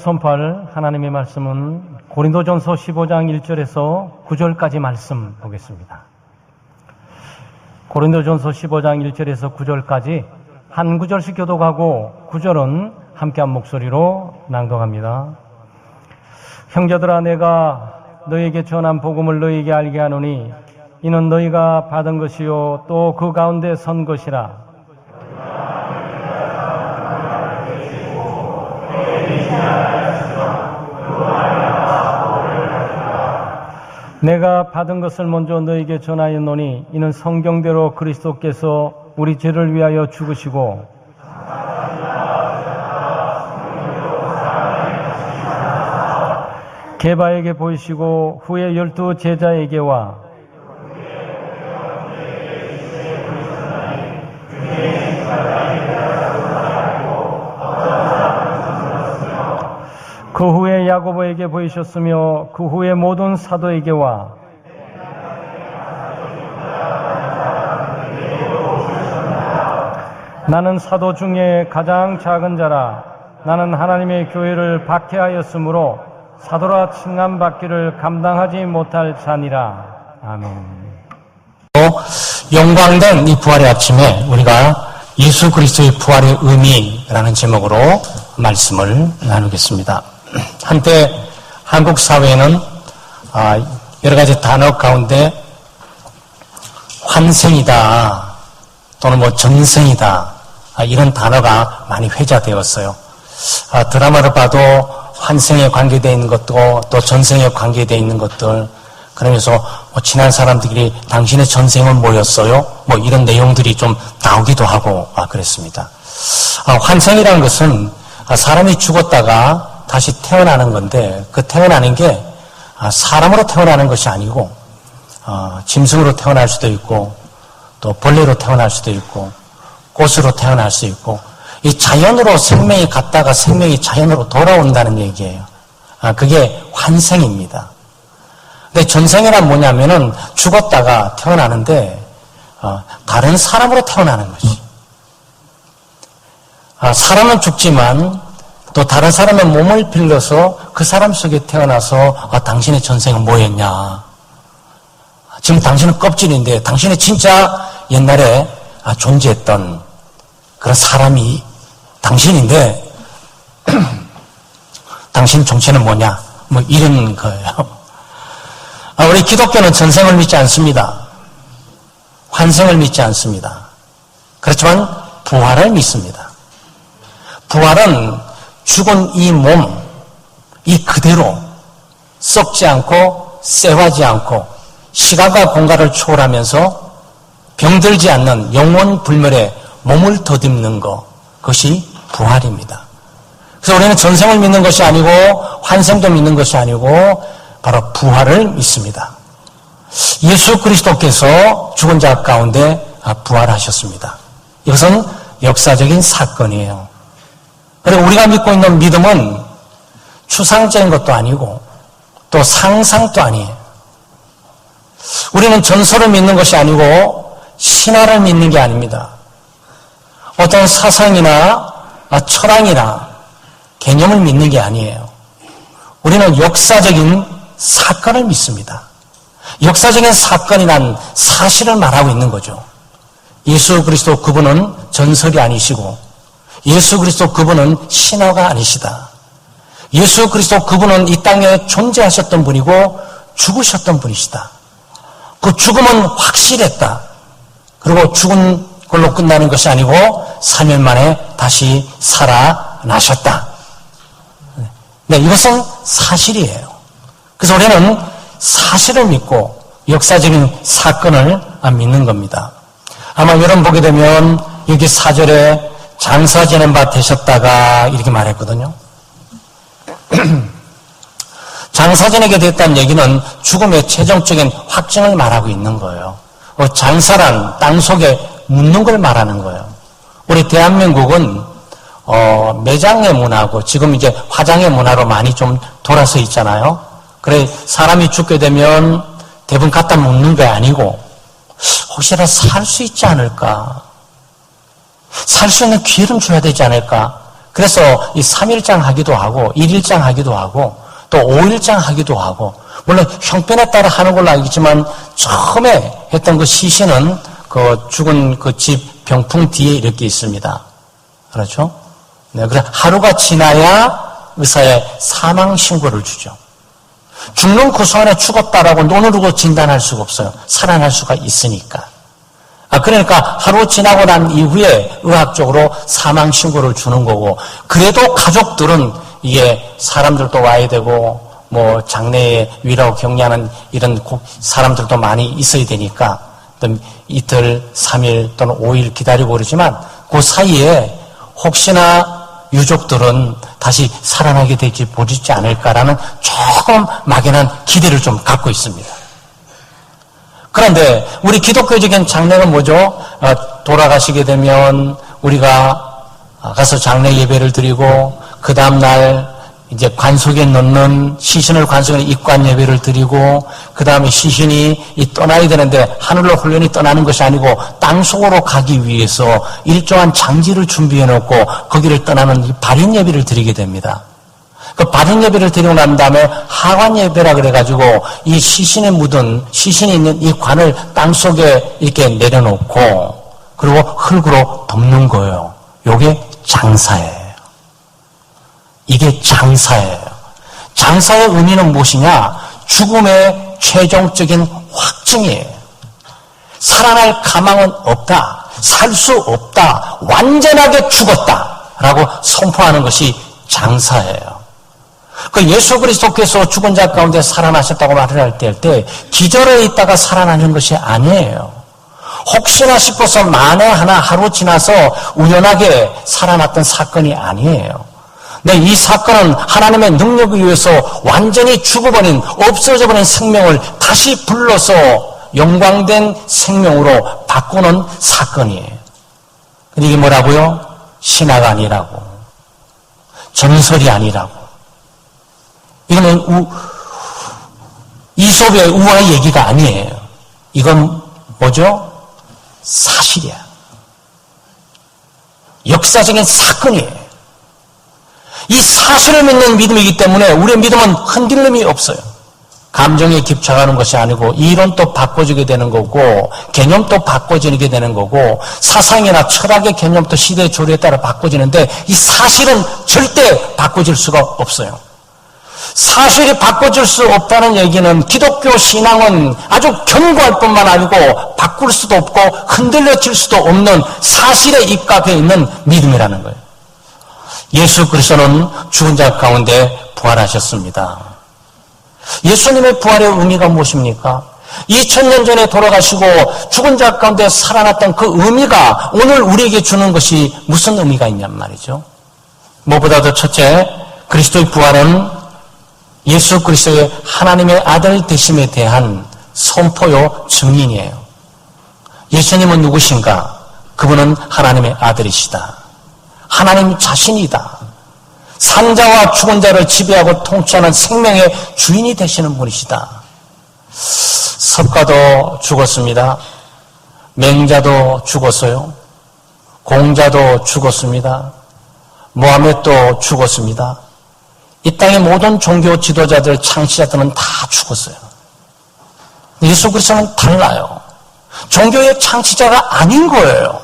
선포할 하나님의 말씀은 고린도전서 15장 1절에서 9절까지 말씀 보겠습니다. 고린도전서 15장 1절에서 9절까지 한 구절씩 교독하고 9절은 함께한 목소리로 낭독합니다. 형제들아, 내가 너희에게 전한 복음을 너희에게 알게 하노니 이는 너희가 받은 것이요 또 그 가운데 선 것이라. 내가 받은 것을 먼저 너희에게 전하였노니 이는 성경대로 그리스도께서 우리 죄를 위하여 죽으시고 게바에게 보이시고 후에 12 제자에게와 그 후에 야고보에게 보이셨으며 그 후에 모든 사도에게와 나는 사도 중에 가장 작은 자라. 나는 하나님의 교회를 박해하였으므로 사도라 칭함받기를 감당하지 못할 자니라. 아멘. 영광된 이 부활의 아침에 우리가 예수 그리스도의 부활의 의미라는 제목으로 말씀을 나누겠습니다. 한때 한국 사회에는 여러 가지 단어 가운데 환생이다 또는 전생이다 이런 단어가 많이 회자되었어요. 드라마를 봐도 환생에 관계되어 있는 것도 또 전생에 관계되어 있는 것들, 그러면서 친한 사람들끼리 당신의 전생은 뭐였어요? 이런 내용들이 좀 나오기도 하고 그랬습니다. 환생이라는 것은 사람이 죽었다가 다시 태어나는 건데, 그 태어나는 게 사람으로 태어나는 것이 아니고 짐승으로 태어날 수도 있고 또 벌레로 태어날 수도 있고 꽃으로 태어날 수 있고, 이 자연으로 생명이 갔다가 생명이 자연으로 돌아온다는 얘기예요. 그게 환생입니다. 근데 전생이란 뭐냐면은 죽었다가 태어나는데 다른 사람으로 태어나는 것이. 사람은 죽지만 또 다른 사람의 몸을 빌려서 그 사람 속에 태어나서 당신의 전생은 뭐였냐. 지금 당신은 껍질인데 당신의 진짜 옛날에 존재했던 그런 사람이 당신인데 당신 정체는 뭐냐. 이런 거예요. 우리 기독교는 전생을 믿지 않습니다. 환생을 믿지 않습니다. 그렇지만 부활을 믿습니다. 부활은 죽은 이 몸, 이 그대로 썩지 않고 쇠화지 않고 시간과 공간을 초월하면서 병들지 않는 영원 불멸의 몸을 덧입는 것, 그것이 부활입니다. 그래서 우리는 전생을 믿는 것이 아니고 환생도 믿는 것이 아니고 바로 부활을 믿습니다. 예수 그리스도께서 죽은 자 가운데 부활하셨습니다. 이것은 역사적인 사건이에요. 그리고 우리가 믿고 있는 믿음은 추상적인 것도 아니고 또 상상도 아니에요. 우리는 전설을 믿는 것이 아니고 신화를 믿는 게 아닙니다. 어떤 사상이나 철학이나 개념을 믿는 게 아니에요. 우리는 역사적인 사건을 믿습니다. 역사적인 사건이란 사실을 말하고 있는 거죠. 예수 그리스도 그분은 전설이 아니시고 예수 그리스도 그분은 신화가 아니시다. 예수 그리스도 그분은 이 땅에 존재하셨던 분이고 죽으셨던 분이시다. 그 죽음은 확실했다. 그리고 죽은 걸로 끝나는 것이 아니고 3일 만에 다시 살아나셨다. 네, 이것은 사실이에요. 그래서 우리는 사실을 믿고 역사적인 사건을 믿는 겁니다. 아마 여러분 보게 되면 여기 4절에 장사 지낸 바 되셨다가 이렇게 말했거든요. 장사 지내게 됐다는 얘기는 죽음의 최종적인 확정을 말하고 있는 거예요. 장사란 땅 속에 묻는 걸 말하는 거예요. 우리 대한민국은 매장의 문화고 지금 이제 화장의 문화로 많이 좀 돌아서 있잖아요. 그래 사람이 죽게 되면 대부분 갖다 묻는 게 아니고 혹시나 살 수 있지 않을까? 살 수 있는 기회를 줘야 되지 않을까? 그래서 이 3일장 하기도 하고 1일장 하기도 하고 또 5일장 하기도 하고 물론 형편에 따라 하는 걸로 알겠지만 처음에 했던 그 시신은 그 죽은 그 집 병풍 뒤에 이렇게 있습니다. 그렇죠? 네, 그래 하루가 지나야 의사의 사망 신고를 주죠. 죽는 그 순간에 죽었다라고 눈으로 진단할 수가 없어요. 살아날 수가 있으니까. 그러니까 하루 지나고 난 이후에 의학적으로 사망 신고를 주는 거고, 그래도 가족들은 이게 사람들도 와야 되고 뭐 장례에 위라고 격려하는 이런 사람들도 많이 있어야 되니까 이틀, 3일 또는 5일 기다리고 그러지만 그 사이에 혹시나 유족들은 다시 살아나게 될지 보지지 않을까라는 조금 막연한 기대를 좀 갖고 있습니다. 그런데 우리 기독교적인 장례는 뭐죠? 돌아가시게 되면 우리가 가서 장례 예배를 드리고 그 다음날 이제 관속에 넣는 시신을 관속에 입관 예배를 드리고 그 다음에 시신이 떠나야 되는데 하늘로 홀연히 떠나는 것이 아니고 땅속으로 가기 위해서 일정한 장지를 준비해 놓고 거기를 떠나는 발인 예배를 드리게 됩니다. 그 발인 예배를 드리고 난 다음에 하관 예배라 그래가지고 이 시신에 묻은 시신이 있는 이 관을 땅속에 이렇게 내려놓고 그리고 흙으로 덮는 거예요. 요게 장사예요. 이게 장사예요. 장사의 의미는 무엇이냐? 죽음의 최종적인 확증이에요. 살아날 가망은 없다. 살 수 없다. 완전하게 죽었다라고 선포하는 것이 장사예요. 그 예수 그리스도께서 죽은 자 가운데 살아나셨다고 말을 할 때 기절해 있다가 살아나는 것이 아니에요. 혹시나 싶어서 만에 하루 지나서 우연하게 살아났던 사건이 아니에요. 네, 이 사건은 하나님의 능력에 의해서 완전히 죽어버린, 없어져버린 생명을 다시 불러서 영광된 생명으로 바꾸는 사건이에요. 근데 이게 뭐라고요? 신화가 아니라고. 전설이 아니라고. 이거는 이솝의 우화의 얘기가 아니에요. 이건 뭐죠? 사실이야. 역사적인 사건이에요. 이 사실을 믿는 믿음이기 때문에 우리의 믿음은 흔들림이 없어요. 감정에 집착하는 것이 아니고 이론도 바꿔지게 되는 거고 개념도 바꿔지게 되는 거고 사상이나 철학의 개념도 시대의 조류에 따라 바꿔지는데 이 사실은 절대 바꿔질 수가 없어요. 사실이 바꿔질 수 없다는 얘기는 기독교 신앙은 아주 견고할 뿐만 아니고 바꿀 수도 없고 흔들려질 수도 없는 사실에 입각해 있는 믿음이라는 거예요. 예수 그리스도는 죽은 자 가운데 부활하셨습니다. 예수님의 부활의 의미가 무엇입니까? 2000년 전에 돌아가시고 죽은 자 가운데 살아났던 그 의미가 오늘 우리에게 주는 것이 무슨 의미가 있냔 말이죠. 무엇보다도 첫째, 그리스도의 부활은 예수 그리스도의 하나님의 아들 되심에 대한 선포요 증인이에요. 예수님은 누구신가? 그분은 하나님의 아들이시다. 하나님 자신이다. 산자와 죽은 자를 지배하고 통치하는 생명의 주인이 되시는 분이시다. 석가도 죽었습니다. 맹자도 죽었어요. 공자도 죽었습니다. 모하메도 죽었습니다. 이 땅의 모든 종교 지도자들, 창시자들은 다 죽었어요. 예수 그리스도는 달라요. 종교의 창시자가 아닌 거예요.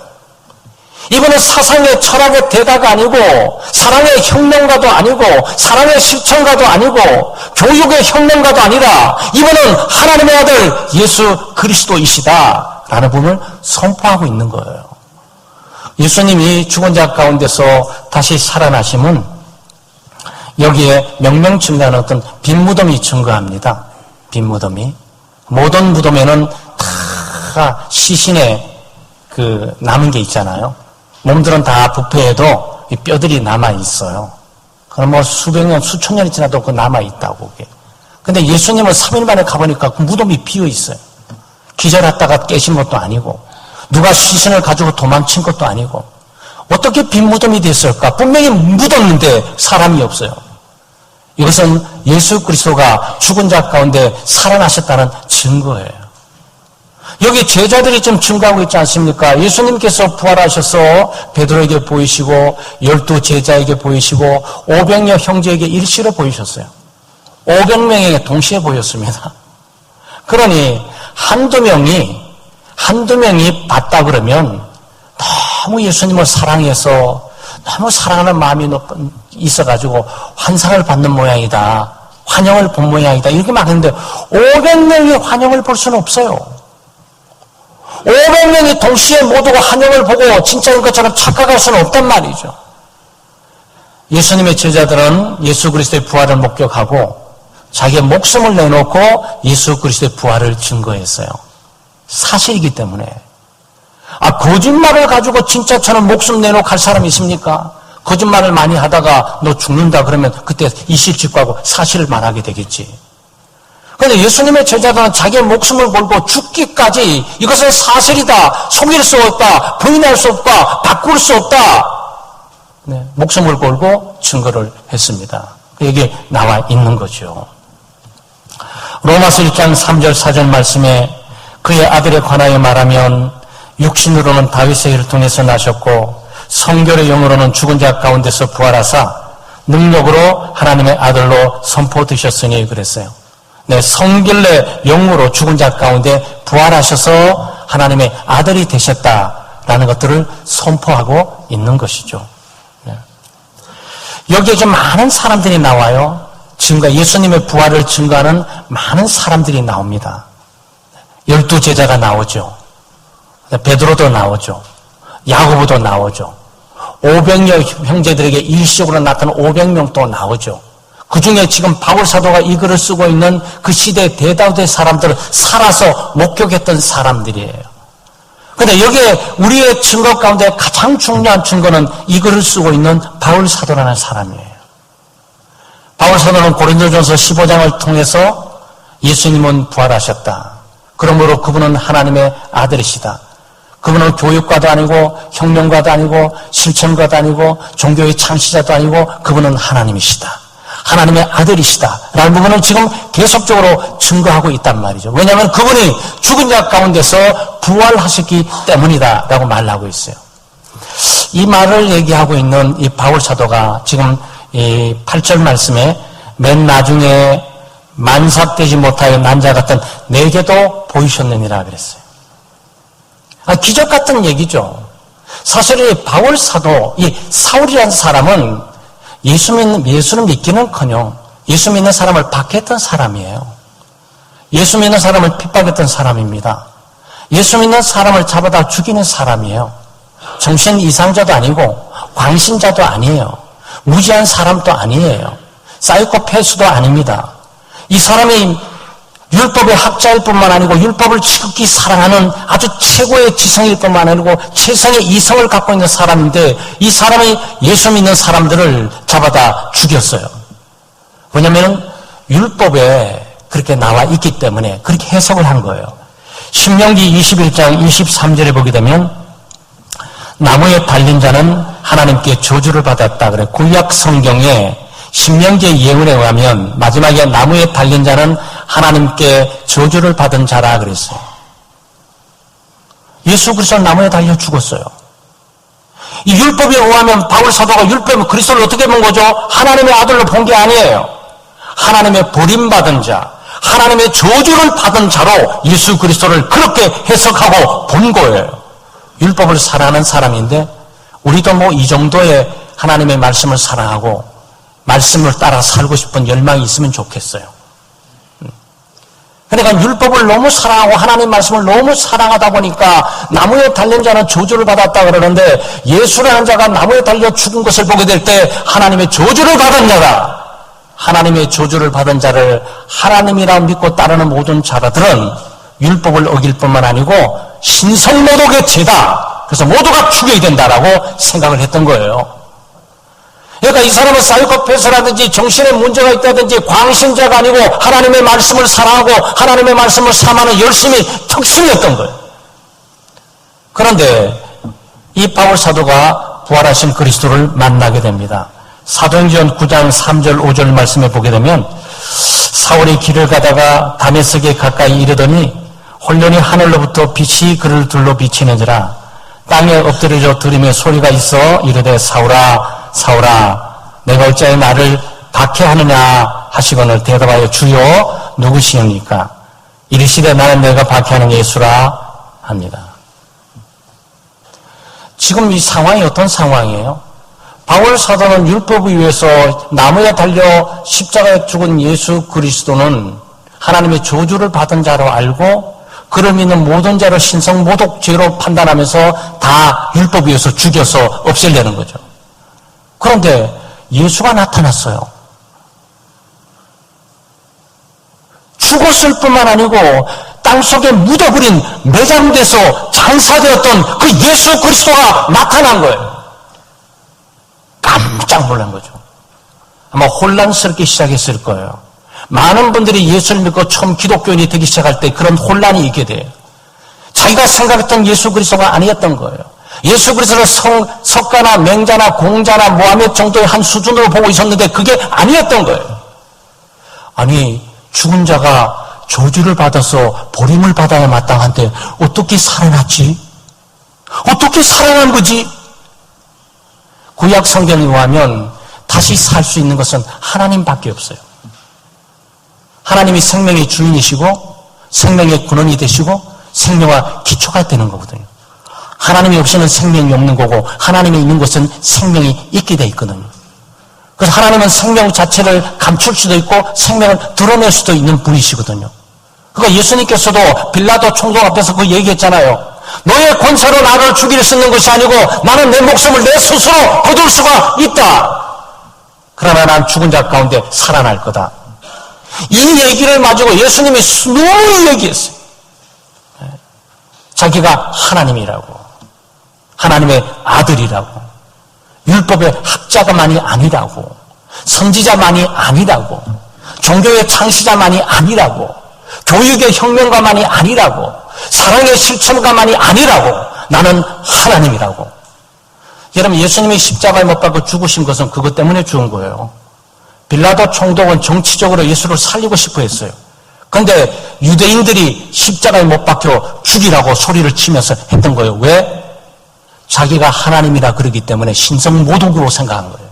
이분은 사상의 철학의 대가가 아니고 사랑의 혁명가도 아니고 사랑의 실천가도 아니고 교육의 혁명가도 아니라 이분은 하나님의 아들 예수 그리스도이시다라는 부분을 선포하고 있는 거예요. 예수님이 죽은 자 가운데서 다시 살아나심은 여기에 명명증거하는 어떤 빈 무덤이 증거합니다. 빈 무덤이. 모든 무덤에는 다 시신의 그 남은 게 있잖아요. 몸들은 다 부패해도 이 뼈들이 남아있어요. 그럼 뭐 수백 년, 수천 년이 지나도 그 남아있다고. 근데 예수님은 3일 만에 가보니까 그 무덤이 비어있어요. 기절했다가 깨신 것도 아니고, 누가 시신을 가지고 도망친 것도 아니고, 어떻게 빈 무덤이 됐을까? 분명히 묻었는데 사람이 없어요. 이것은 예수 그리스도가 죽은 자 가운데 살아나셨다는 증거예요. 여기 제자들이 좀 증가하고 있지 않습니까? 예수님께서 부활하셔서 베드로에게 보이시고 12 제자에게 보이시고 500여 형제에게 일시로 보이셨어요. 500명에게 동시에 보였습니다. 그러니 한두 명이 봤다 그러면 너무 예수님을 사랑해서 너무 사랑하는 마음이 있어가지고 환상을 받는 모양이다. 환영을 본 모양이다. 이렇게 막 하는데 500명이 환영을 볼 수는 없어요. 500명이 동시에 모두가 환영을 보고 진짜인 것처럼 착각할 수는 없단 말이죠. 예수님의 제자들은 예수 그리스도의 부활을 목격하고 자기의 목숨을 내놓고 예수 그리스도의 부활을 증거했어요. 사실이기 때문에. 거짓말을 가지고 진짜처럼 목숨 내놓고 갈 사람이 있습니까? 거짓말을 많이 하다가 너 죽는다 그러면 그때 이실직고하고 사실을 말하게 되겠지. 그런데 예수님의 제자들은 자기의 목숨을 걸고 죽기까지 이것은 사실이다. 속일 수 없다. 부인할 수 없다. 바꿀 수 없다. 네, 목숨을 걸고 증거를 했습니다. 여기에 나와 있는 거죠. 로마서 1장 3절 4절 말씀에 그의 아들에 관하여 말하면 육신으로는 다윗의 일을 통해서 나셨고 성결의 영으로는 죽은 자 가운데서 부활하사 능력으로 하나님의 아들로 선포되셨으니 그랬어요. 네, 성결의 영으로 죽은 자 가운데 부활하셔서 하나님의 아들이 되셨다라는 것들을 선포하고 있는 것이죠. 네. 여기에 좀 많은 사람들이 나와요. 예수님의 부활을 증거하는 많은 사람들이 나옵니다. 12 제자가 나오죠. 베드로도 나오죠. 야고보도 나오죠. 500여 형제들에게 일시적으로 나타난 500명도 나오죠. 그 중에 지금 바울 사도가 이 글을 쓰고 있는 그 시대의 대다수의 사람들은 살아서 목격했던 사람들이에요. 그런데 여기에 우리의 증거 가운데 가장 중요한 증거는 이 글을 쓰고 있는 바울 사도라는 사람이에요. 바울 사도는 고린도전서 15장을 통해서 예수님은 부활하셨다. 그러므로 그분은 하나님의 아들이시다. 그분은 교육과도 아니고 혁명과도 아니고 실천과도 아니고 종교의 창시자도 아니고 그분은 하나님이시다. 하나님의 아들이시다. 라는 부분을 지금 계속적으로 증거하고 있단 말이죠. 왜냐하면 그분이 죽은 자 가운데서 부활하셨기 때문이다. 라고 말하고 있어요. 이 말을 얘기하고 있는 이 바울 사도가 지금 이 8절 말씀에 맨 나중에 만삭되지 못하여 난자 같은 내게도 보이셨느니라 그랬어요. 기적 같은 얘기죠. 사실 이 바울 사도, 이 사울이라는 사람은 예수를 믿기는커녕 예수 믿는 사람을 박해했던 사람이에요. 예수 믿는 사람을 핍박했던 사람입니다. 예수 믿는 사람을 잡아다 죽이는 사람이에요. 정신 이상자도 아니고 광신자도 아니에요. 무지한 사람도 아니에요. 사이코패스도 아닙니다. 이 사람이 율법의 학자일 뿐만 아니고 율법을 지극히 사랑하는 아주 최고의 지성일 뿐만 아니고 최상의 이성을 갖고 있는 사람인데 이 사람이 예수 믿는 사람들을 잡아다 죽였어요. 왜냐하면 율법에 그렇게 나와 있기 때문에 그렇게 해석을 한 거예요. 신명기 21장 23절에 보게 되면 나무에 달린 자는 하나님께 저주를 받았다 그래. 구약 성경에 신명기의 예언에 의하면 마지막에 나무에 달린 자는 하나님께 저주를 받은 자라 그랬어요. 예수 그리스도는 나무에 달려 죽었어요. 이 율법에 의하면 바울 사도가 율법 그리스도를 어떻게 본 거죠? 하나님의 아들로 본 게 아니에요. 하나님의 버림받은 자, 하나님의 저주를 받은 자로 예수 그리스도를 그렇게 해석하고 본 거예요. 율법을 사랑하는 사람인데 우리도 뭐 이 정도의 하나님의 말씀을 사랑하고 말씀을 따라 살고 싶은 열망이 있으면 좋겠어요. 그러니까 율법을 너무 사랑하고 하나님 말씀을 너무 사랑하다 보니까 나무에 달린 자는 저주를 받았다 그러는데 예수라는 자가 나무에 달려 죽은 것을 보게 될 때 하나님의 저주를 받은 자다. 하나님의 저주를 받은 자를 하나님이라 믿고 따르는 모든 자들은 율법을 어길 뿐만 아니고 신성모독의 죄다. 그래서 모두가 죽여야 된다라고 생각을 했던 거예요. 그러니까 이 사람은 사이코패스라든지 정신에 문제가 있다든지 광신자가 아니고 하나님의 말씀을 사랑하고 하나님의 말씀을 삼하는 열심히 특심이었던 거예요. 그런데 이 바울 사도가 부활하신 그리스도를 만나게 됩니다. 사도행전 9장 3절 5절 말씀에 보게 되면 사울이 길을 가다가 다메섹에 가까이 이르더니 홀련히 하늘로부터 빛이 그를 둘러 비치는지라 땅에 엎드려져 들으며 소리가 있어 이르되 사울아 사울아 내가 어찌하여 나를 박해하느냐 하시거늘 대답하여 주여 누구시옵니까? 이르시되 나는 내가 박해하는 예수라 합니다. 지금 이 상황이 어떤 상황이에요? 바울 사도는 율법에 의해서 나무에 달려 십자가에 죽은 예수 그리스도는 하나님의 저주를 받은 자로 알고 그를 믿는 모든 자를 신성 모독죄로 판단하면서 다 율법에 의해서 죽여서 없애려는 거죠. 그런데 예수가 나타났어요. 죽었을 뿐만 아니고 땅속에 묻어버린 매장돼서 장사되었던 그 예수 그리스도가 나타난 거예요. 깜짝 놀란 거죠. 아마 혼란스럽게 시작했을 거예요. 많은 분들이 예수를 믿고 처음 기독교인이 되기 시작할 때 그런 혼란이 있게 돼요. 자기가 생각했던 예수 그리스도가 아니었던 거예요. 예수 그리스도를 석가나 맹자나 공자나 모하메드 정도의 한 수준으로 보고 있었는데 그게 아니었던 거예요. 아니 죽은 자가 저주를 받아서 버림을 받아야 마땅한데 어떻게 살아났지? 어떻게 살아난 거지? 구약 성경에 의하면 다시 살 수 있는 것은 하나님밖에 없어요. 하나님이 생명의 주인이시고 생명의 근원이 되시고 생명과 기초가 되는 거거든요. 하나님이 없이는 생명이 없는 거고 하나님이 있는 것은 생명이 있게 돼 있거든요. 그래서 하나님은 생명 자체를 감출 수도 있고 생명을 드러낼 수도 있는 분이시거든요. 그러니까 예수님께서도 빌라도 총독 앞에서 그 얘기했잖아요. 너의 권세로 나를 죽일 수 있는 것이 아니고 나는 내 목숨을 내 스스로 거둘 수가 있다. 그러나 난 죽은 자 가운데 살아날 거다. 이 얘기를 가지고 예수님이 수많이 얘기했어요. 자기가 하나님이라고, 하나님의 아들이라고, 율법의 학자가만이 아니라고, 선지자만이 아니라고, 종교의 창시자만이 아니라고, 교육의 혁명가만이 아니라고, 사랑의 실천가만이 아니라고, 나는 하나님이라고. 여러분, 예수님이 십자가에 못 박혀 죽으신 것은 그것 때문에 죽은 거예요. 빌라도 총독은 정치적으로 예수를 살리고 싶어 했어요. 그런데 유대인들이 십자가에 못 박혀 죽이라고 소리를 치면서 했던 거예요. 왜? 자기가 하나님이라 그러기 때문에 신성 모독으로 생각한 거예요.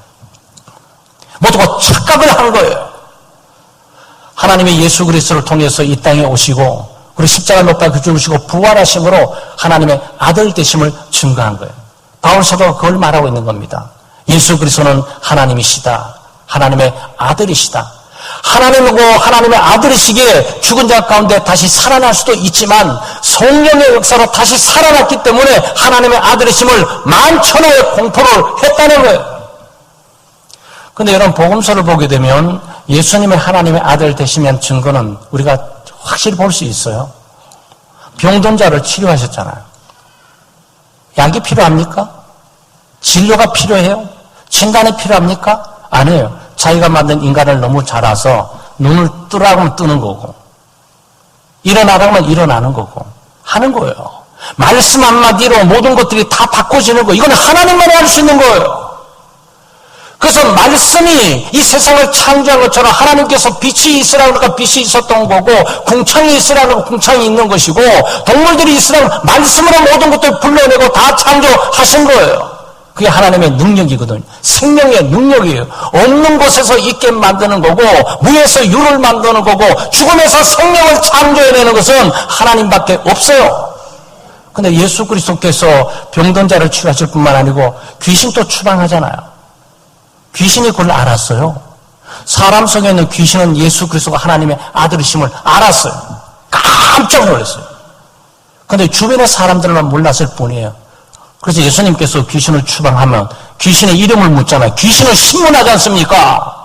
모두가 착각을 한 거예요. 하나님이 예수 그리스도를 통해서 이 땅에 오시고 그리고 십자가에 못 박혀 죽으시고 부활하심으로 하나님의 아들 되심을 증거한 거예요. 바울 사도가 그걸 말하고 있는 겁니다. 예수 그리스도는 하나님이시다. 하나님의 아들이시다. 하나님이고 하나님의 아들이시기에 죽은 자 가운데 다시 살아날 수도 있지만 성령의 역사로 다시 살아났기 때문에 하나님의 아들이심을 만천하에 공포를 했다는 거예요. 그런데 여러분 복음서를 보게 되면 예수님의 하나님의 아들 되시면 증거는 우리가 확실히 볼 수 있어요. 병든 자를 치료하셨잖아요. 약이 필요합니까? 진료가 필요해요? 진단이 필요합니까? 아니에요. 자기가 만든 인간을 너무 잘 알아서 눈을 뜨라고 뜨는 거고 일어나라면 일어나는 거고 하는 거예요. 말씀 한마디로 모든 것들이 다 바꿔지는 거예요. 이건 하나님만이 할 수 있는 거예요. 그래서 말씀이 이 세상을 창조한 것처럼 하나님께서 빛이 있으라고 하니까 빛이 있었던 거고 궁창이 있으라고 하니까 궁창이 있는 것이고 동물들이 있으라고 말씀으로 모든 것들을 불러내고 다 창조하신 거예요. 그게 하나님의 능력이거든요. 생명의 능력이에요. 없는 곳에서 있게 만드는 거고 무에서 유를 만드는 거고 죽음에서 생명을 창조해내는 것은 하나님밖에 없어요. 근데 예수 그리스도께서 병든 자를 치료하실 뿐만 아니고 귀신도 추방하잖아요. 귀신이 그걸 알았어요. 사람 속에 있는 귀신은 예수 그리스도가 하나님의 아들이심을 알았어요. 깜짝 놀랐어요. 근데 주변의 사람들만 몰랐을 뿐이에요. 그래서 예수님께서 귀신을 추방하면 귀신의 이름을 묻잖아요. 귀신을 신문하지 않습니까?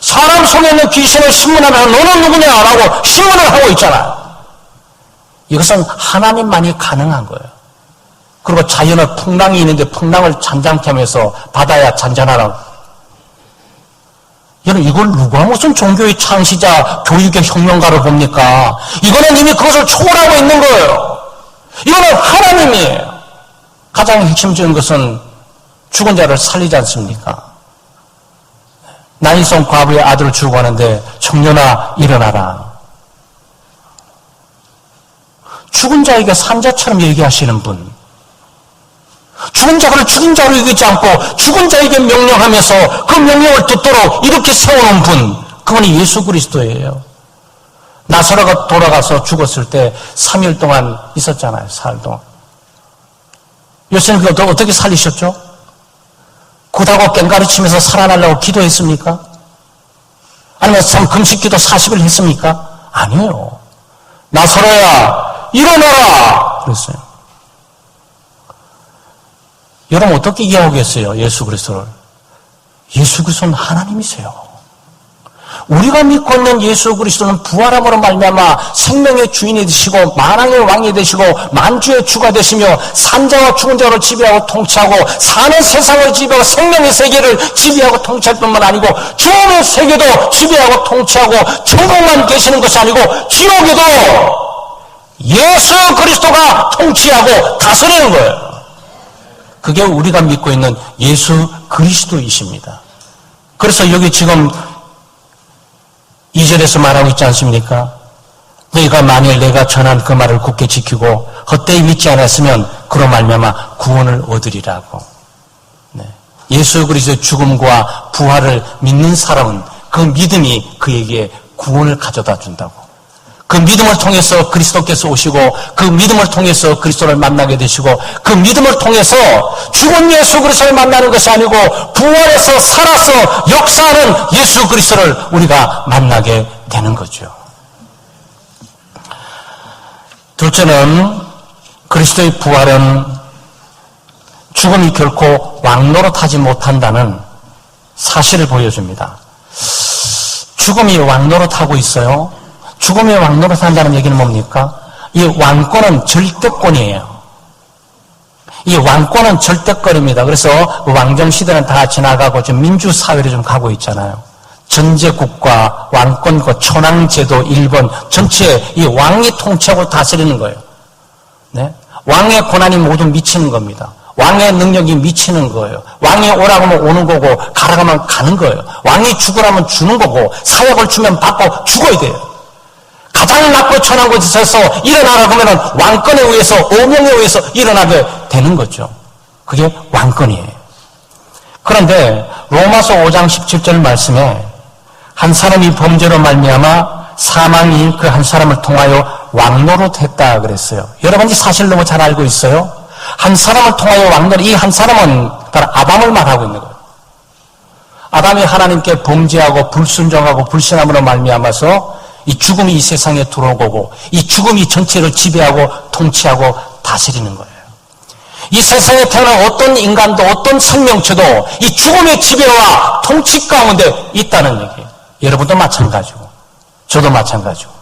사람 속에 있는 귀신을 신문하면 너는 누구냐라고 신문을 하고 있잖아요. 이것은 하나님만이 가능한 거예요. 그리고 자연의 풍랑이 있는데 풍랑을 잔잔케 하면서 바다야 잔잔하라고. 여러분 이걸 누가 무슨 종교의 창시자 교육의 혁명가로 봅니까? 이거는 이미 그것을 초월하고 있는 거예요. 이거는 하나님이에요. 가장 핵심적인 것은 죽은 자를 살리지 않습니까? 나인성 과부의 아들을 주고 하는데 청년아 일어나라. 죽은 자에게 산 자처럼 얘기하시는 분, 죽은 자를 죽인 자로 여기지 않고 죽은 자에게 명령하면서 그 명령을 듣도록 이렇게 세우는 분, 그분이 예수 그리스도예요. 나사로가 돌아가서 죽었을 때 3일 동안 있었잖아요. 사흘 동안. 예수님 그걸 어떻게 살리셨죠? 굿하고 꽹가리 치면서 살아나려고 기도했습니까? 아니면 금식기도 40일 했습니까? 아니에요. 나사로야 일어나라 그랬어요. 여러분 어떻게 이해하겠어요? 예수 그리스도를. 예수 그리스도는 하나님이세요. 우리가 믿고 있는 예수 그리스도는 부활함으로 말미암아 생명의 주인이 되시고 만왕의 왕이 되시고 만주의 주가 되시며 산자와 죽은 자를 지배하고 통치하고 사는 세상을 지배하고 생명의 세계를 지배하고 통치할 뿐만 아니고 죽음의 세계도 지배하고 통치하고 천국만 계시는 것이 아니고 지옥에도 예수 그리스도가 통치하고 다스리는 거예요. 그게 우리가 믿고 있는 예수 그리스도이십니다. 그래서 여기 지금 2절에서 말하고 있지 않습니까? 너희가 만일 내가 전한 그 말을 굳게 지키고 헛되이 믿지 않았으면 그로 말미암아 구원을 얻으리라고. 네. 예수 그리스도의 죽음과 부활을 믿는 사람은 그 믿음이 그에게 구원을 가져다 준다고. 그 믿음을 통해서 그리스도께서 오시고 그 믿음을 통해서 그리스도를 만나게 되시고 그 믿음을 통해서 죽은 예수 그리스도를 만나는 것이 아니고 부활해서 살아서 역사하는 예수 그리스도를 우리가 만나게 되는 거죠. 둘째는 그리스도의 부활은 죽음이 결코 왕노릇하지 못한다는 사실을 보여줍니다. 죽음이 왕노릇하고 있어요. 죽음이 왕노릇한다는 얘기는 뭡니까? 이 왕권은 절대권이에요. 이 왕권은 절대권입니다. 그래서 왕정 시대는 다 지나가고 지금 민주사회로 좀 가고 있잖아요. 전제국가, 왕권과 천황제도, 일본 전체 이 왕이 통치하고 다스리는 거예요. 네? 왕의 권한이 모두 미치는 겁니다. 왕의 능력이 미치는 거예요. 왕이 오라고 하면 오는 거고 가라고 하면 가는 거예요. 왕이 죽으라면 주는 거고 사약을 주면 받고 죽어야 돼요. 가장 낮고 천한 곳에서 일어나라고 하면 왕권에 의해서 오명에 의해서 일어나게 되는 거죠. 그게 왕권이에요. 그런데 로마서 5장 17절 말씀에 한 사람이 범죄로 말미암아 사망이 그 한 사람을 통하여 왕노릇했다 그랬어요. 여러분이 사실 너무 잘 알고 있어요. 한 사람을 통하여 왕노릇, 이 한 사람은 바로 아담을 말하고 있는 거예요. 아담이 하나님께 범죄하고 불순종하고 불신함으로 말미암아서 이 죽음이 이 세상에 들어오고 이 죽음이 전체를 지배하고 통치하고 다스리는 거예요. 이 세상에 태어난 어떤 인간도 어떤 생명체도 이 죽음의 지배와 통치 가운데 있다는 얘기예요. 여러분도 마찬가지고 저도 마찬가지고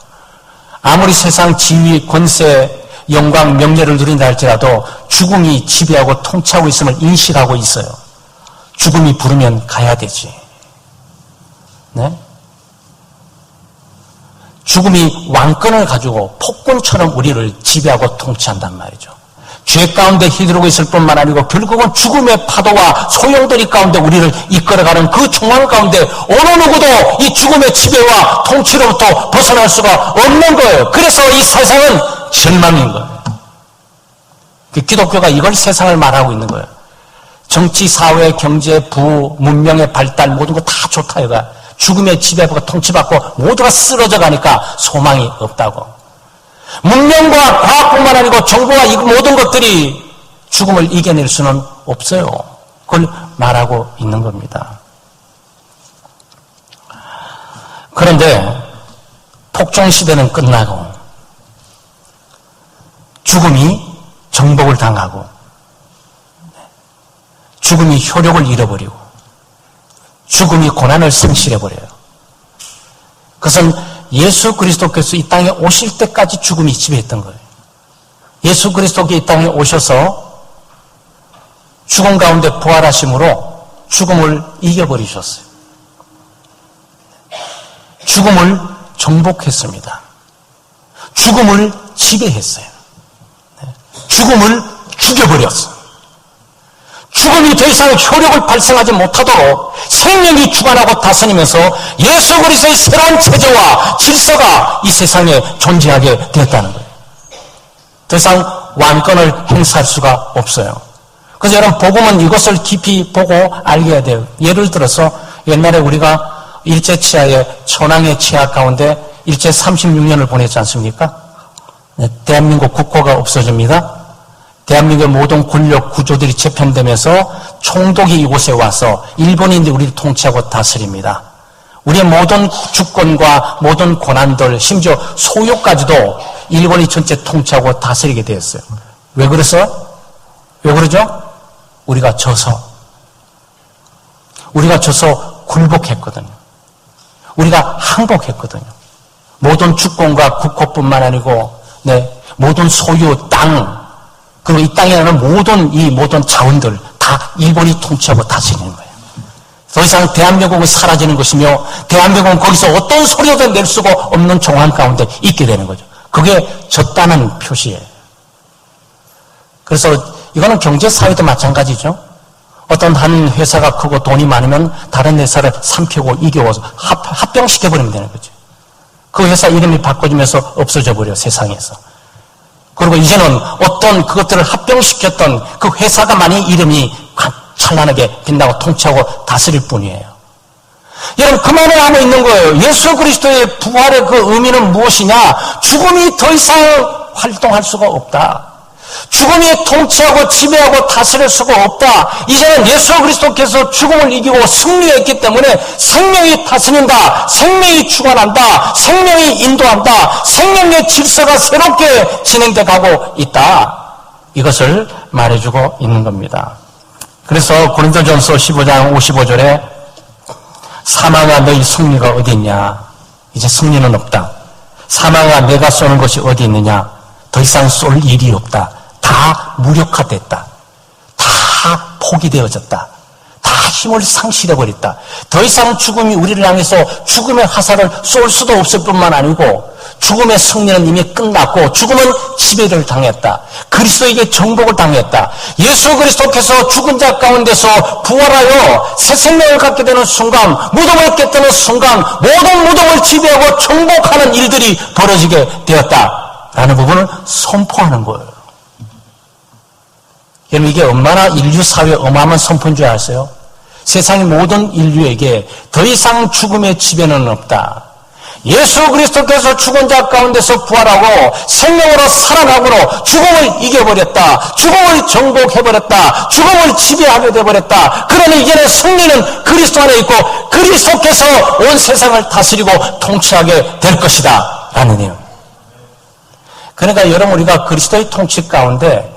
아무리 세상 지위, 권세, 영광, 명예를 누린다 할지라도 죽음이 지배하고 통치하고 있음을 인식하고 있어요. 죽음이 부르면 가야 되지. 네? 죽음이 왕권을 가지고 폭군처럼 우리를 지배하고 통치한단 말이죠. 죄 가운데 휘두르고 있을 뿐만 아니고 결국은 죽음의 파도와 소용돌이 가운데 우리를 이끌어가는 그 중앙 가운데 어느 누구도 이 죽음의 지배와 통치로부터 벗어날 수가 없는 거예요. 그래서 이 세상은 절망인 거예요. 기독교가 이걸 세상을 말하고 있는 거예요. 정치, 사회, 경제, 부, 문명의 발달 모든 거 다 좋다 이거야. 죽음의 지배하고 통치받고 모두가 쓰러져 가니까 소망이 없다고. 문명과 과학뿐만 아니고 정부와 이 모든 것들이 죽음을 이겨낼 수는 없어요. 그걸 말하고 있는 겁니다. 그런데 폭정시대는 끝나고 죽음이 정복을 당하고 죽음이 효력을 잃어버리고 죽음이 고난을 상실해버려요. 그것은 예수 그리스도께서 이 땅에 오실 때까지 죽음이 지배했던 거예요. 예수 그리스도께 이 땅에 오셔서 죽음 가운데 부활하심으로 죽음을 이겨버리셨어요. 죽음을 정복했습니다. 죽음을 지배했어요. 죽음을 죽여버렸어요. 죽음이 더 이상 효력을 발생하지 못하도록 생명이 주관하고 다스리면서 예수 그리스도의 새로운 체제와 질서가 이 세상에 존재하게 되었다는 거예요. 더 이상 왕권을 행사할 수가 없어요. 그래서 여러분 복음은 이것을 깊이 보고 알게 해야 돼요. 예를 들어서 옛날에 우리가 일제치하의 천황의 치하 가운데 일제 36년을 보냈지 않습니까? 네, 대한민국 국호가 없어집니다. 대한민국의 모든 권력 구조들이 재편되면서 총독이 이곳에 와서 일본인들이 우리를 통치하고 다스립니다. 우리의 모든 주권과 모든 권한들, 심지어 소유까지도 일본이 전체 통치하고 다스리게 되었어요. 왜 그랬어요? 왜 그러죠? 우리가 져서 굴복했거든요. 우리가 항복했거든요. 모든 주권과 국호뿐만 아니고, 네, 모든 소유 땅, 그리고 이 땅에 있는 모든 자원들 다 일본이 통치하고 다스리는 거예요. 더 이상 대한민국은 사라지는 것이며, 대한민국은 거기서 어떤 소리도 낼 수가 없는 정황 가운데 있게 되는 거죠. 그게 졌다는 표시예요. 그래서 이거는 경제사회도 마찬가지죠. 어떤 한 회사가 크고 돈이 많으면 다른 회사를 삼키고 이겨와서 합병시켜버리면 되는 거죠. 그 회사 이름이 바꿔지면서 없어져 버려, 세상에서. 그리고 이제는 어떤 그것들을 합병시켰던 그 회사가 만약 이름이 찬란하게 빛나고 통치하고 다스릴 뿐이에요. 여러분, 그 말을 하고 있는 거예요. 예수 그리스도의 부활의 그 의미는 무엇이냐? 죽음이 더 이상 활동할 수가 없다. 죽음이 통치하고 지배하고 다스릴 수가 없다. 이제는 예수 그리스도께서 죽음을 이기고 승리했기 때문에 생명이 다스린다. 생명이 주관한다. 생명이 인도한다. 생명의 질서가 새롭게 진행돼 가고 있다. 이것을 말해주고 있는 겁니다. 그래서 고린도전서 15장 55절에 사망아 너희 승리가 어디 있냐? 이제 승리는 없다. 사망아 내가 쏘는 것이 어디 있느냐? 더 이상 쏠 일이 없다. 다 무력화됐다. 다 포기되어졌다. 다 힘을 상실해버렸다. 더 이상 죽음이 우리를 향해서 죽음의 화살을 쏠 수도 없을 뿐만 아니고 죽음의 승리는 이미 끝났고 죽음은 지배를 당했다. 그리스도에게 정복을 당했다. 예수 그리스도께서 죽은 자 가운데서 부활하여 새 생명을 갖게 되는 순간, 무덤을 깨뜨는 순간 모든 무덤을 지배하고 정복하는 일들이 벌어지게 되었다라는 부분을 선포하는 거예요. 여러분, 이게 얼마나 인류 사회에 어마어마한 선포인 줄 아세요? 세상의 모든 인류에게 더 이상 죽음의 지배는 없다. 예수 그리스도께서 죽은 자 가운데서 부활하고 생명으로 살아남으로 죽음을 이겨버렸다. 죽음을 정복해버렸다. 죽음을 지배하게 되어버렸다. 그러니 이제는 승리는 그리스도 안에 있고 그리스도께서 온 세상을 다스리고 통치하게 될 것이다 라는 내용. 그러니까 여러분, 우리가 그리스도의 통치 가운데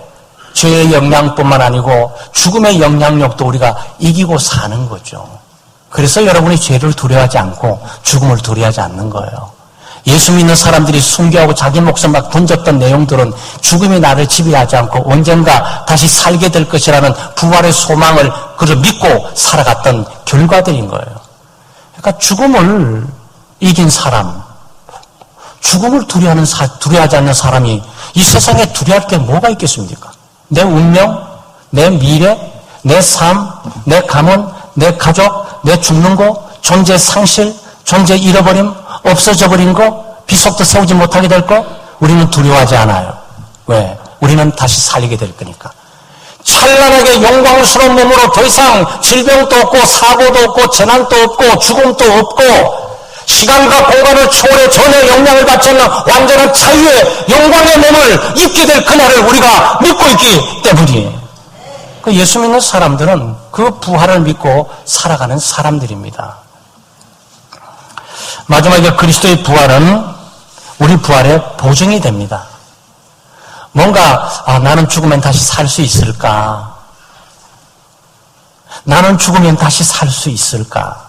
죄의 영향뿐만 아니고 죽음의 영향력도 우리가 이기고 사는 거죠. 그래서 여러분이 죄를 두려워하지 않고 죽음을 두려워하지 않는 거예요. 예수 믿는 사람들이 순교하고 자기 목숨 막 던졌던 내용들은 죽음이 나를 지배하지 않고 언젠가 다시 살게 될 것이라는 부활의 소망을 그를 믿고 살아갔던 결과들인 거예요. 그러니까 죽음을 이긴 사람, 죽음을 두려워하지 않는 사람이 이 세상에 두려워할 게 뭐가 있겠습니까? 내 운명, 내 미래, 내 삶, 내 가문, 내 가족, 내 죽는 거, 존재 상실, 존재 잃어버림, 없어져 버린 거, 비속도 세우지 못하게 될 거, 우리는 두려워하지 않아요. 왜? 우리는 다시 살리게 될 거니까. 찬란하게 영광스러운 몸으로 더 이상 질병도 없고 사고도 없고 재난도 없고 죽음도 없고 시간과 공간을 초월해 전혀 영향을 받지 않는 완전한 자유의 영광의 몸을 입게 될 그날을 우리가 믿고 있기 때문이에요. 그 예수 믿는 사람들은 그 부활을 믿고 살아가는 사람들입니다. 마지막에 그리스도의 부활은 우리 부활의 보증이 됩니다. 뭔가 나는 죽으면 다시 살 수 있을까? 나는 죽으면 다시 살 수 있을까?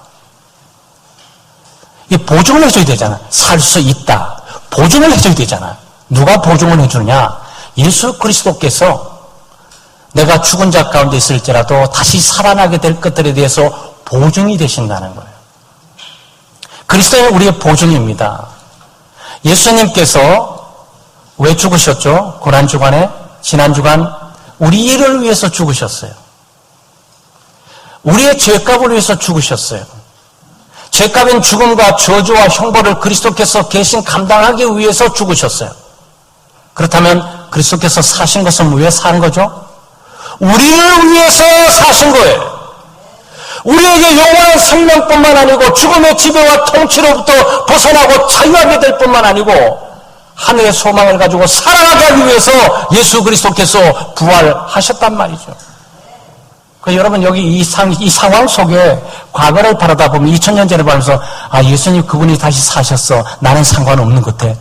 이 보증을 해줘야 되잖아. 살 수 있다. 보증을 해줘야 되잖아. 누가 보증을 해주느냐? 예수 그리스도께서 내가 죽은 자 가운데 있을지라도 다시 살아나게 될 것들에 대해서 보증이 되신다는 거예요. 그리스도는 우리의 보증입니다. 예수님께서 왜 죽으셨죠? 고난주간에, 지난주간 우리를 위해서 죽으셨어요. 우리의 죄값을 위해서 죽으셨어요. 죄값인 죽음과 저주와 형벌을 그리스도께서 대신 감당하기 위해서 죽으셨어요. 그렇다면 그리스도께서 사신 것은 왜 사는 거죠? 우리를 위해서 사신 거예요. 우리에게 영원한 생명뿐만 아니고 죽음의 지배와 통치로부터 벗어나고 자유하게 될 뿐만 아니고 하늘의 소망을 가지고 살아가게 하기 위해서 예수 그리스도께서 부활하셨단 말이죠. 여러분 여기 이 상황 속에 과거를 바라다 보면 2000년 전에 보면서 예수님 그분이 다시 사셨어. 나는 상관없는 것 같아.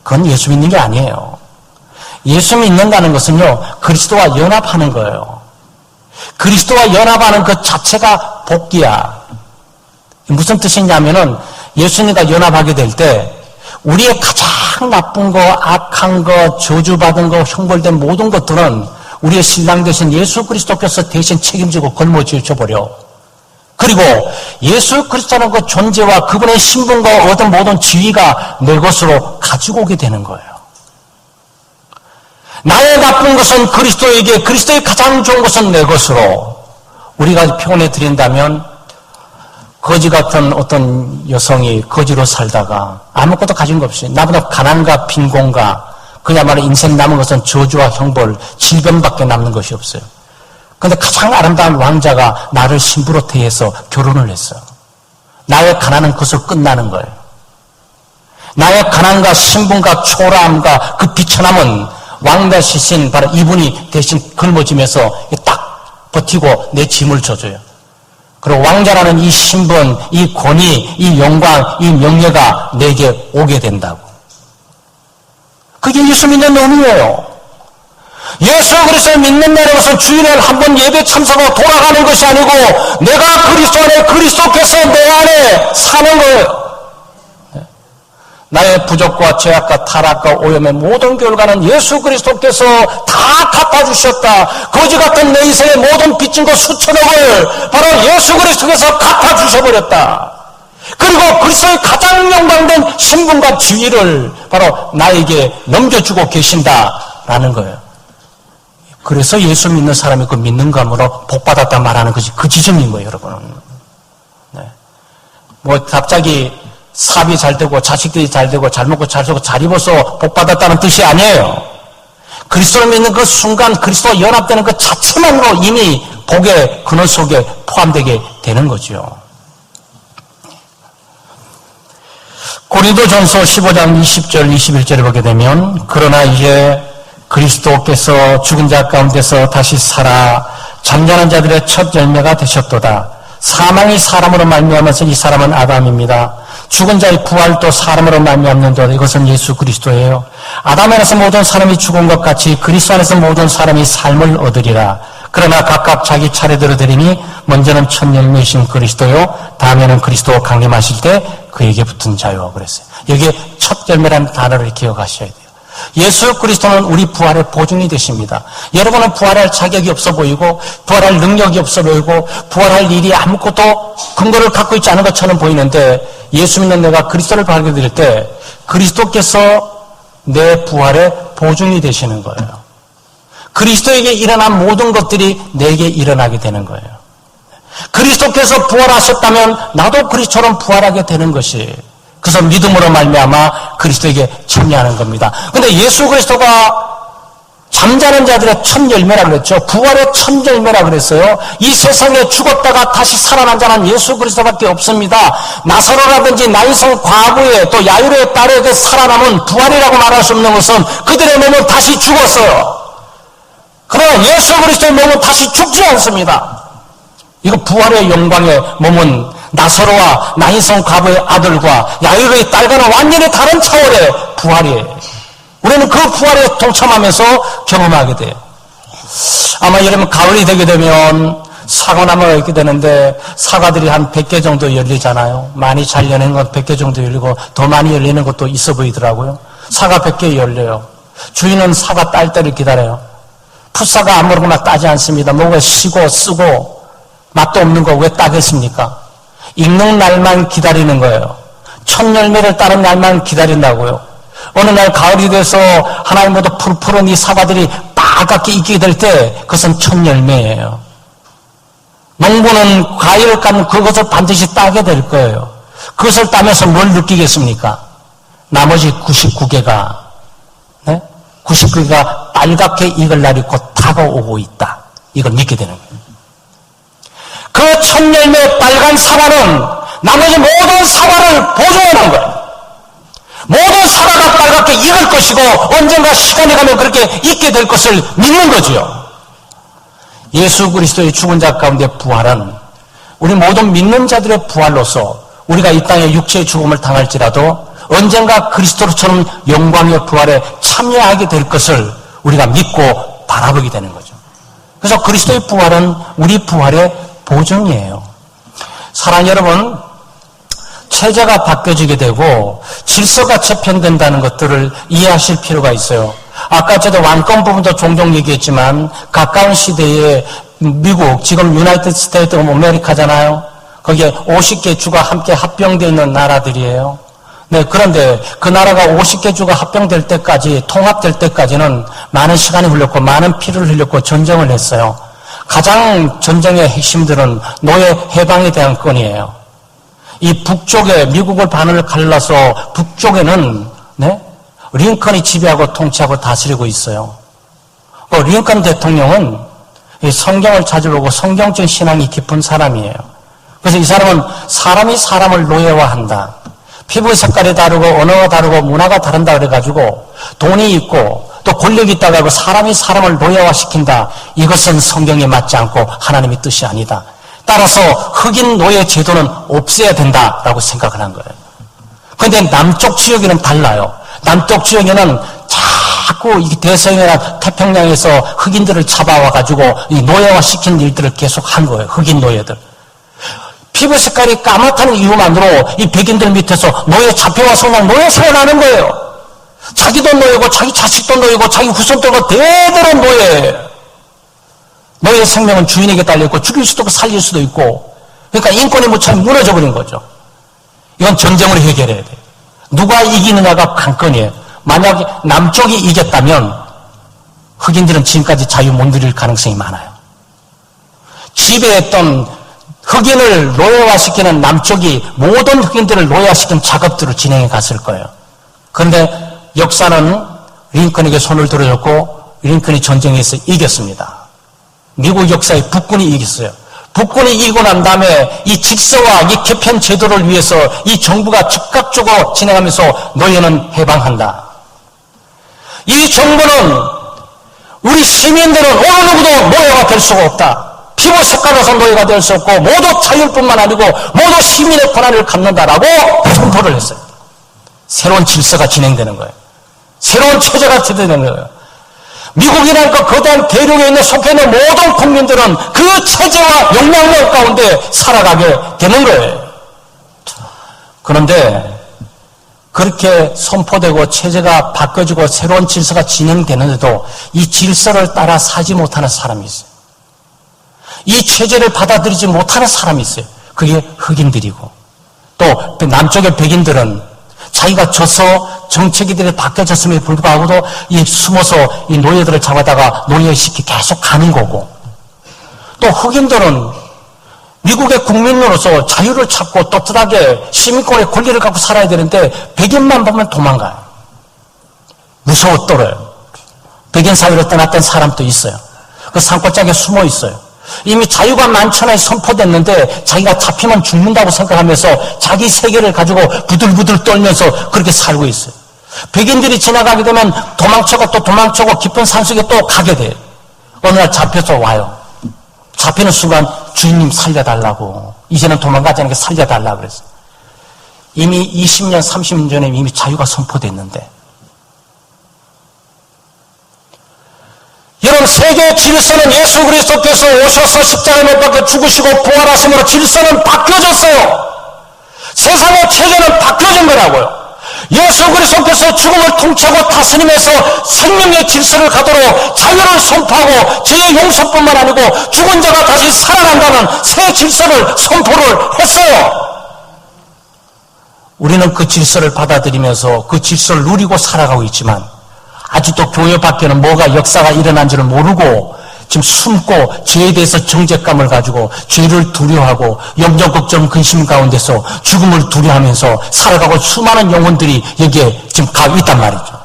그건 예수 믿는 게 아니에요. 예수 믿는다는 것은요, 그리스도와 연합하는 거예요. 그리스도와 연합하는 그 자체가 복귀야. 무슨 뜻이냐면은 예수님과 연합하게 될 때 우리의 가장 나쁜 거, 악한 거, 저주받은 거, 형벌된 모든 것들은 우리의 신랑 되신 예수 그리스도께서 대신 책임지고 걸머쥐어 버려. 그리고 예수 그리스도는 그 존재와 그분의 신분과 얻은 모든 지위가 내 것으로 가지고 오게 되는 거예요. 나의 나쁜 것은 그리스도에게, 그리스도의 가장 좋은 것은 내 것으로. 우리가 표현해 드린다면 거지 같은 어떤 여성이 거지로 살다가 아무것도 가진 것 없이 나보다 가난과 빈곤과 그야말로 인생 남은 것은 저주와 형벌, 질병밖에 남는 것이 없어요. 그런데 가장 아름다운 왕자가 나를 신부로 대해서 결혼을 했어요. 나의 가난은 그것으로 끝나는 거예요. 나의 가난과 신분과 초라함과 그 비천함은 왕자시신 바로 이분이 대신 걸머지면서 딱 버티고 내 짐을 져줘요. 그리고 왕자라는 이 신분, 이 권위, 이 영광, 이 명예가 내게 오게 된다고. 그게 예수 믿는 의미예요. 예수 그리스도를 믿는다는 것은 주일날 한번 예배 참석하고 돌아가는 것이 아니고 내가 그리스도 안에, 그리스도께서 내 안에 사는 거예요. 나의 부족과 죄악과 타락과 오염의 모든 결과는 예수 그리스도께서 다 갚아주셨다. 거지 같은 내 인생의 모든 빚진 것 수천억을 바로 예수 그리스도께서 갚아주셔버렸다. 그리고 그리스도의 가장 영광된 신분과 지위를 바로 나에게 넘겨주고 계신다라는 거예요. 그래서 예수 믿는 사람이 그 믿는 감으로 복받았다 말하는 것이 그 지점인 거예요, 여러분. 네. 뭐 갑자기 사업이 잘 되고 자식들이 잘 되고 잘 먹고 잘 살고 잘 입어서 복받았다는 뜻이 아니에요. 그리스도를 믿는 그 순간 그리스도와 연합되는 그 자체만으로 이미 복의 근원 속에 포함되게 되는 거죠. 고린도전서 15장 20절 21절을 보게 되면 그러나 이제 그리스도께서 죽은 자 가운데서 다시 살아 잠자는 자들의 첫 열매가 되셨도다. 사망이 사람으로 말미암아서 이 사람은 아담입니다. 죽은 자의 부활도 사람으로 말미암는도다. 이것은 예수 그리스도예요. 아담 안에서 모든 사람이 죽은 것 같이 그리스도 안에서 모든 사람이 삶을 얻으리라. 그러나 각각 자기 차례대로 되리니 먼저는 첫 열매이신 그리스도요, 다음에는 그리스도 강림하실 때 그에게 붙은 자요. 그랬어요. 여기에 첫 열매라는 단어를 기억하셔야 돼요. 예수 그리스도는 우리 부활의 보증이 되십니다. 여러분은 부활할 자격이 없어 보이고 부활할 능력이 없어 보이고 부활할 일이 아무것도 근거를 갖고 있지 않은 것처럼 보이는데 예수 믿는 내가 그리스도를 발견될 때 그리스도께서 내 부활의 보증이 되시는 거예요. 그리스도에게 일어난 모든 것들이 내게 일어나게 되는 거예요. 그리스도께서 부활하셨다면 나도 그리스도처럼 부활하게 되는 것이, 그래서 믿음으로 말미암아 그리스도에게 참여하는 겁니다. 그런데 예수 그리스도가 잠자는 자들의 첫 열매라고 그랬죠. 부활의 첫 열매라고 그랬어요. 이 세상에 죽었다가 다시 살아난 자는 예수 그리스도밖에 없습니다. 나사로라든지 나인성 과부의 또 야이로의 딸에게 살아남은 부활이라고 말할 수 없는 것은 그들의 몸은 다시 죽었어요. 그러나 예수 그리스도의 몸은 다시 죽지 않습니다. 이거 부활의 영광의 몸은 나사로와 나인성 과부의 아들과 야이로의 딸과는 완전히 다른 차원의 부활이에요. 우리는 그 부활에 동참하면서 경험하게 돼요. 아마 여러분 가을이 되게 되면 사과나무가 있게 되는데 사과들이 한 100개 정도 열리잖아요. 많이 잘 열리는 건 100개 정도 열리고 더 많이 열리는 것도 있어 보이더라고요. 사과 100개 열려요. 주인은 사과 딸 때를 기다려요. 풋사과 아무렇게나 따지 않습니다. 뭔가 쉬고 쓰고 맛도 없는 거 왜 따겠습니까? 익는 날만 기다리는 거예요. 첫 열매를 따는 날만 기다린다고요. 어느 날 가을이 돼서 하나님 모두 푸르푸른 이 사과들이 빨갛게 익게 될 때 그것은 첫 열매예요. 농부는 과일을 깐 그것을 반드시 따게 될 거예요. 그것을 따면서 뭘 느끼겠습니까? 나머지 99개가 99개가 빨갛게 익을 날이 곧 다가오고 있다. 이걸 믿게 되는 거예요. 그 첫 열매 빨간 사과는 나머지 모든 사과를 보존하는 거예요. 모든 사과가 빨갛게 익을 것이고 언젠가 시간이 가면 그렇게 익게 될 것을 믿는 거죠. 예수 그리스도의 죽은 자 가운데 부활은 우리 모든 믿는 자들의 부활로서 우리가 이 땅에 육체의 죽음을 당할지라도 언젠가 그리스도처럼 영광의 부활에 참여하게 될 것을 우리가 믿고 바라보게 되는 거죠. 그래서 그리스도의 부활은 우리 부활의 보증이에요. 사랑하는 여러분, 체제가 바뀌어지게 되고 질서가 재편된다는 것들을 이해하실 필요가 있어요. 아까 저도 왕권 부분도 종종 얘기했지만 가까운 시대에 미국, 지금 유나이티드 스테이트 오브 아메리카잖아요. 거기에 50개 주가 함께 합병되어 있는 나라들이에요. 네, 그런데 그 나라가 50개 주가 합병될 때까지, 통합될 때까지는 많은 시간이 흘렸고 많은 피를 흘렸고 전쟁을 했어요. 가장 전쟁의 핵심들은 노예 해방에 대한 건이에요. 이 북쪽에 미국을 반을 갈라서 북쪽에는 링컨이 지배하고 통치하고 다스리고 있어요. 링컨 대통령은 이 성경을 자주 보고 성경적 신앙이 깊은 사람이에요. 그래서 이 사람은 사람이 사람을 노예화한다. 피부 색깔이 다르고 언어가 다르고 문화가 다른다 그래가지고 돈이 있고 또 권력이 있다고 하고 사람이 사람을 노예화시킨다. 이것은 성경에 맞지 않고 하나님의 뜻이 아니다. 따라서 흑인 노예 제도는 없애야 된다라고 생각을 한 거예요. 그런데 남쪽 지역에는 달라요. 남쪽 지역에는 자꾸 이 대서양이나 태평양에서 흑인들을 잡아와가지고 이 노예화시킨 일들을 계속 한 거예요. 흑인 노예들. 피부 색깔이 까맣다는 이유만으로 이 백인들 밑에서 노예 잡혀와서 그냥 노예 생활하는 거예요. 자기도 노예고 자기 자식도 노예고 자기 후손들과 대대로 노예예요. 너의 생명은 주인에게 달려있고 죽일 수도 있고 살릴 수도 있고 그러니까 인권이 무참 무너져 버린 거죠. 이건 전쟁으로 해결해야 돼요. 누가 이기느냐가 관건이에요. 만약에 남쪽이 이겼다면 흑인들은 지금까지 자유 못 누릴 가능성이 많아요. 지배했던 흑인을 노예화시키는 남쪽이 모든 흑인들을 노예화시키는 작업들을 진행해 갔을 거예요. 그런데 역사는 링컨에게 손을 들어줬고 링컨이 전쟁에서 이겼습니다. 미국 역사에 북군이 이겼어요. 북군이 이기고 난 다음에 이 질서와 이 개편 제도를 위해서 이 정부가 즉각적으로 진행하면서 노예는 해방한다. 이 정부는 우리 시민들은 어느 누구도 노예가 될 수가 없다. 피부 색깔로서 노예가 될 수 없고 모두 자율뿐만 아니고 모두 시민의 권한을 갖는다라고 선포를 했어요. 새로운 질서가 진행되는 거예요. 새로운 체제가 진행되는 거예요. 미국이라는 그 거대한 대륙에 있는 속해 있는 모든 국민들은 그 체제와 영향력 가운데 살아가게 되는 거예요. 그런데 그렇게 선포되고 체제가 바꿔지고 새로운 질서가 진행되는데도 이 질서를 따라 사지 못하는 사람이 있어요. 이 체제를 받아들이지 못하는 사람이 있어요. 그게 흑인들이고 또 남쪽의 백인들은 자기가 져서 정책이들이 바뀌어졌음에도 불구하고도 이 숨어서 이 노예들을 잡아다가 노예시키 계속 가는 거고 또 흑인들은 미국의 국민으로서 자유를 찾고 떳떳하게 시민권의 권리를 갖고 살아야 되는데 백인만 보면 도망가요. 무서워 떨어요. 백인 사회를 떠났던 사람도 있어요. 그 산골짜기에 숨어 있어요. 이미 자유가 만천하에 선포됐는데 자기가 잡히면 죽는다고 생각하면서 자기 세계를 가지고 부들부들 떨면서 그렇게 살고 있어요. 백인들이 지나가게 되면 도망쳐고 또 도망쳐고 깊은 산속에 또 가게 돼요. 어느 날 잡혀서 와요. 잡히는 순간 주인님 살려달라고 이제는 도망가지 않게 살려달라고 그랬어요. 이미 20년 30년 전에 이미 자유가 선포됐는데 여러분 세계의 질서는 예수 그리스도께서 오셔서 십자가에 못 박혀 죽으시고 부활하심으로 질서는 바뀌어졌어요. 세상의 체계는 바뀌어진 거라고요. 예수 그리스도께서 죽음을 통치하고 다스리면서 생명의 질서를 가도록 자유를 선포하고 죄의 용서뿐만 아니고 죽은 자가 다시 살아난다는 새 질서를 선포를 했어요. 우리는 그 질서를 받아들이면서 그 질서를 누리고 살아가고 있지만 아직도 교회 밖에는 뭐가 역사가 일어난지를 모르고 지금 숨고 죄에 대해서 정죄감을 가지고 죄를 두려워하고 염려 걱정 근심 가운데서 죽음을 두려워하면서 살아가고 수많은 영혼들이 여기에 지금 가 있단 말이죠.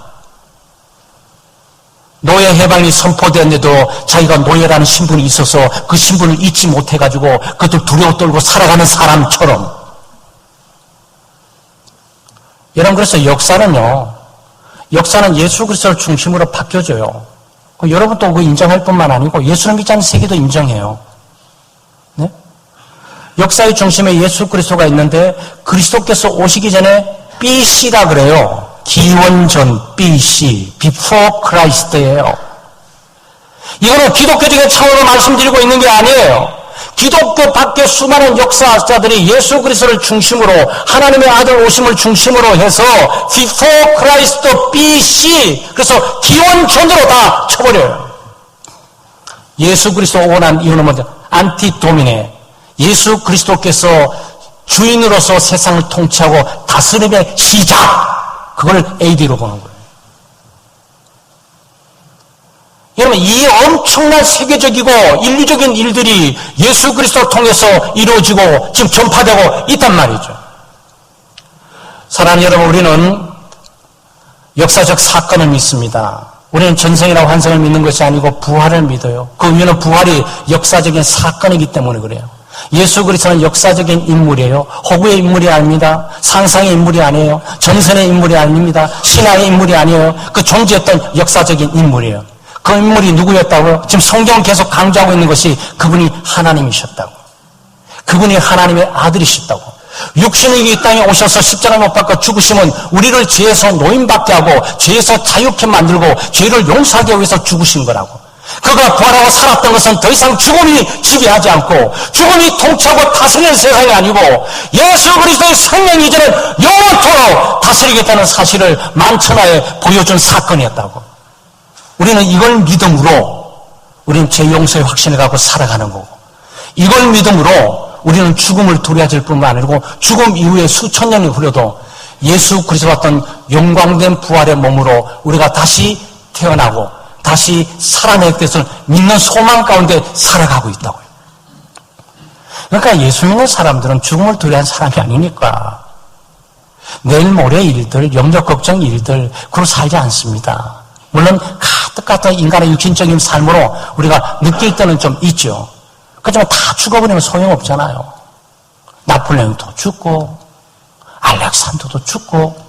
노예 해방이 선포되었는데도 자기가 노예라는 신분이 있어서 그 신분을 잊지 못해가지고 그것을 두려워 떨고 살아가는 사람처럼. 여러분, 그래서 역사는 예수 그리스도를 중심으로 바뀌어져요. 여러분도 그거 인정할 뿐만 아니고 예수를 믿지 않는 세계도 인정해요. 네? 역사의 중심에 예수 그리스도가 있는데 그리스도께서 오시기 전에 BC라 그래요. 기원전 BC, Before Christ예요. 이거는 기독교적인 차원으로 말씀드리고 있는 게 아니에요. 기독교 밖에 수많은 역사학자들이 예수 그리스도를 중심으로 하나님의 아들 오심을 중심으로 해서 Before Christ BC, 그래서 기원전으로 다 쳐버려요. 예수 그리스도 오고 난 이유는 뭐죠? 안티도미네, 예수 그리스도께서 주인으로서 세상을 통치하고 다스림의 시작, 그걸 AD로 보는 거예요. 여러분, 이 엄청난 세계적이고 인류적인 일들이 예수 그리스도를 통해서 이루어지고 지금 전파되고 있단 말이죠. 사랑하는 여러분, 우리는 역사적 사건을 믿습니다. 우리는 전생이나 환생을 믿는 것이 아니고 부활을 믿어요. 그 이유는 부활이 역사적인 사건이기 때문에 그래요. 예수 그리스도는 역사적인 인물이에요. 허구의 인물이 아닙니다. 상상의 인물이 아니에요. 전선의 인물이 아닙니다. 신앙의 인물이 아니에요. 그 존재했던 역사적인 인물이에요. 그 인물이 누구였다고요? 지금 성경은 계속 강조하고 있는 것이 그분이 하나님이셨다고. 그분이 하나님의 아들이셨다고. 육신이 이 땅에 오셔서 십자가 못 박고 죽으심은 우리를 죄에서 노임받게 하고 죄에서 자유케 만들고 죄를 용서하기 위해서 죽으신 거라고. 그가 부활하고 살았던 것은 더 이상 죽음이 지배하지 않고 죽음이 통치하고 다스리는 세상이 아니고 예수 그리스도의 생명이 이제는 영원토록 다스리겠다는 사실을 만천하에 보여준 사건이었다고. 우리는 이걸 믿음으로 우리는 죄 용서의 확신을 갖고 살아가는 거고, 이걸 믿음으로 우리는 죽음을 두려워질 뿐만 아니고 죽음 이후에 수천 년이 흐려도 예수 그리스도와 같은 영광된 부활의 몸으로 우리가 다시 태어나고 다시 살아낼 것을 믿는 소망 가운데 살아가고 있다고요. 그러니까 예수 믿는 사람들은 죽음을 두려워하는 사람이 아니니까 내일 모레 일들, 영적 걱정 일들 그로 살지 않습니다. 물론 가득 같은 인간의 육신적인 삶으로 우리가 느낄 때는 좀 있죠. 그렇지만 다 죽어버리면 소용없잖아요. 나폴레옹도 죽고 알렉산더도 죽고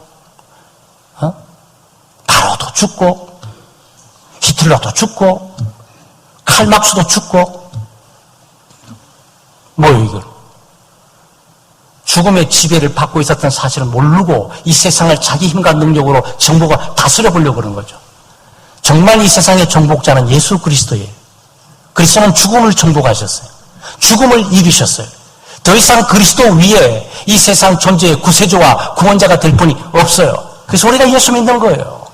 바로도 죽고 히틀러도 죽고 칼막스도 죽고 뭐예요 이거? 죽음의 지배를 받고 있었던 사실을 모르고 이 세상을 자기 힘과 능력으로 정복을 다스려 보려고 그러는 거죠. 정말 이 세상의 정복자는 예수 그리스도예요. 그리스도는 죽음을 정복하셨어요. 죽음을 이기셨어요. 더 이상 그리스도 위에 이 세상 존재의 구세주와 구원자가 될 분이 없어요. 그래서 우리가 예수 믿는 거예요.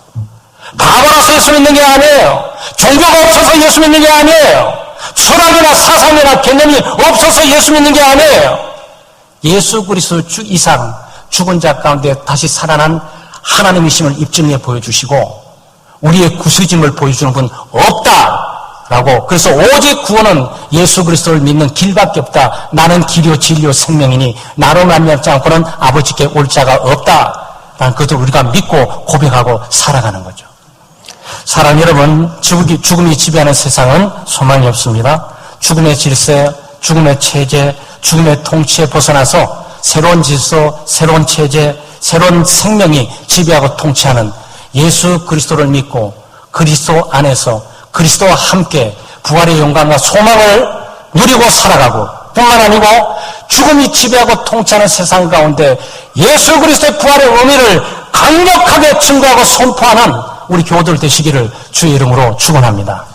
바보라서 예수 믿는 게 아니에요. 종교가 없어서 예수 믿는 게 아니에요. 철학이나 사상이나 개념이 없어서 예수 믿는 게 아니에요. 예수 그리스도 이상 죽은 자 가운데 다시 살아난 하나님이심을 입증해 보여주시고 우리의 구세짐을 보여주는 분 없다라고. 그래서 오직 구원은 예수 그리스도를 믿는 길밖에 없다. 나는 길이요 진리요 생명이니 나로 말미암지 않고는 아버지께 올 자가 없다라는 것을 우리가 믿고 고백하고 살아가는 거죠. 사랑 여러분, 죽음이 지배하는 세상은 소망이 없습니다. 죽음의 질서, 죽음의 체제, 죽음의 통치에 벗어나서 새로운 질서, 새로운 체제, 새로운 생명이 지배하고 통치하는 예수 그리스도를 믿고 그리스도 안에서 그리스도와 함께 부활의 영광과 소망을 누리고 살아가고 뿐만 아니고 죽음이 지배하고 통치하는 세상 가운데 예수 그리스도의 부활의 의미를 강력하게 증거하고 선포하는 우리 교우들 되시기를 주의 이름으로 축원합니다.